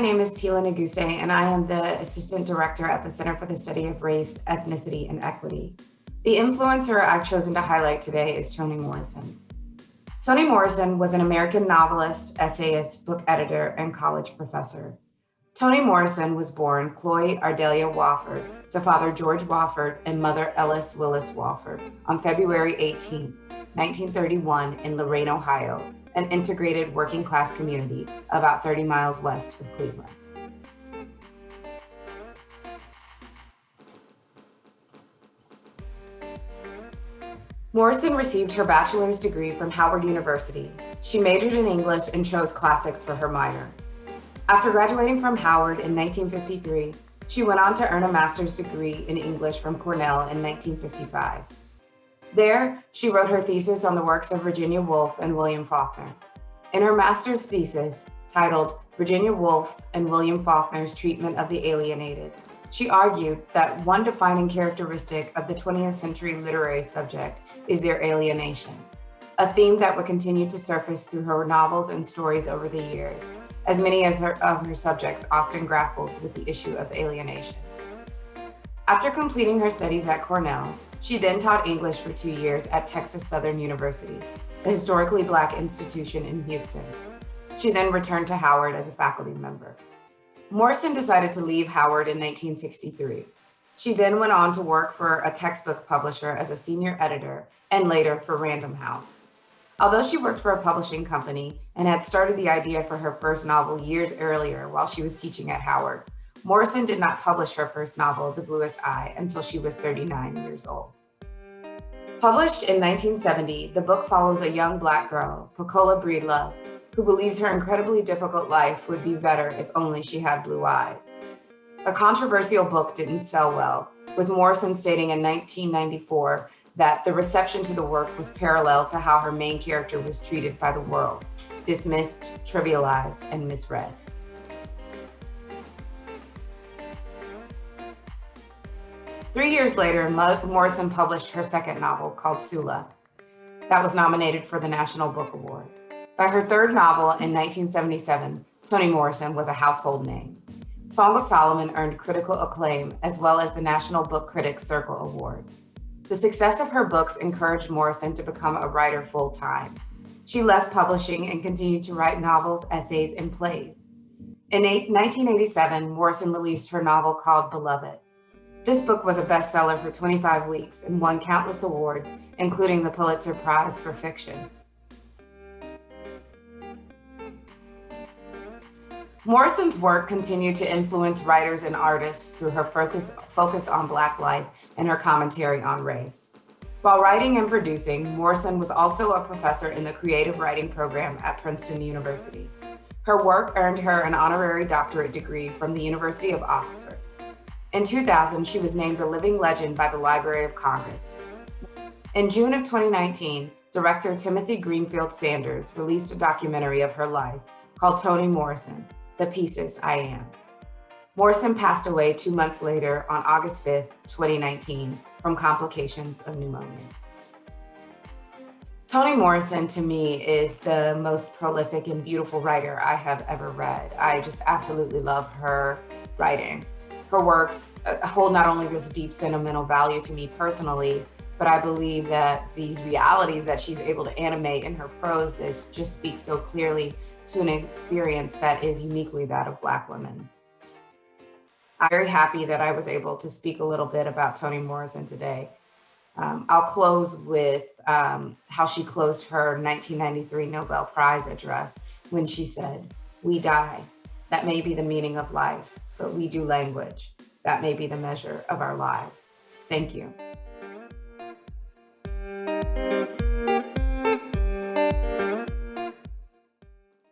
name is Tila Neguse, and I am the Assistant Director at the Center for the Study of Race, Ethnicity, and Equity. The influencer I've chosen to highlight today is Toni Morrison. Toni Morrison was an American novelist, essayist, book editor, and college professor. Toni Morrison was born Chloe Ardelia Wofford to father George Wofford and mother Ellis Willis Wofford on February 18, 1931 in Lorain, Ohio, an integrated working-class community about 30 miles west of Cleveland. Morrison received her bachelor's degree from Howard University. She majored in English and chose classics for her minor. After graduating from Howard in 1953, she went on to earn a master's degree in English from Cornell in 1955. There, she wrote her thesis on the works of Virginia Woolf and William Faulkner. In her master's thesis, titled Virginia Woolf's and William Faulkner's Treatment of the Alienated, she argued that one defining characteristic of the 20th century literary subject is their alienation, a theme that would continue to surface through her novels and stories over the years, as many of her subjects often grappled with the issue of alienation. After completing her studies at Cornell, she then taught English for 2 years at Texas Southern University, a historically Black institution in Houston. She then returned to Howard as a faculty member. Morrison decided to leave Howard in 1963. She then went on to work for a textbook publisher as a senior editor and later for Random House. Although she worked for a publishing company and had started the idea for her first novel years earlier while she was teaching at Howard, Morrison did not publish her first novel, The Bluest Eye, until she was 39 years old. Published in 1970, the book follows a young Black girl, Pecola Breedlove, who believes her incredibly difficult life would be better if only she had blue eyes. The controversial book didn't sell well, with Morrison stating in 1994 that the reception to the work was parallel to how her main character was treated by the world, dismissed, trivialized, and misread. Three years later, Morrison published her second novel called Sula, that was nominated for the National Book Award. By her third novel in 1977, Toni Morrison was a household name. Song of Solomon earned critical acclaim as well as the National Book Critics Circle Award. The success of her books encouraged Morrison to become a writer full-time. She left publishing and continued to write novels, essays, and plays. In 1987, Morrison released her novel called Beloved. This book was a bestseller for 25 weeks and won countless awards, including the Pulitzer Prize for fiction. Morrison's work continued to influence writers and artists through her focus on Black life and her commentary on race. While writing and producing, Morrison was also a professor in the creative writing program at Princeton University. Her work earned her an honorary doctorate degree from the University of Oxford. In 2000, she was named a living legend by the Library of Congress. In June of 2019, director Timothy Greenfield Sanders released a documentary of her life called Toni Morrison, The Pieces I Am. Morrison passed away 2 months later on August 5th, 2019, from complications of pneumonia. Toni Morrison, to me, is the most prolific and beautiful writer I have ever read. I just absolutely love her writing. Her works hold not only this deep sentimental value to me personally, but I believe that these realities that she's able to animate in her prose just speak so clearly to an experience that is uniquely that of Black women. I'm very happy that I was able to speak a little bit about Toni Morrison today. I'll close with how she closed her 1993 Nobel Prize address when she said, "We die. That may be the meaning of life, but we do language. That may be the measure of our lives." Thank you.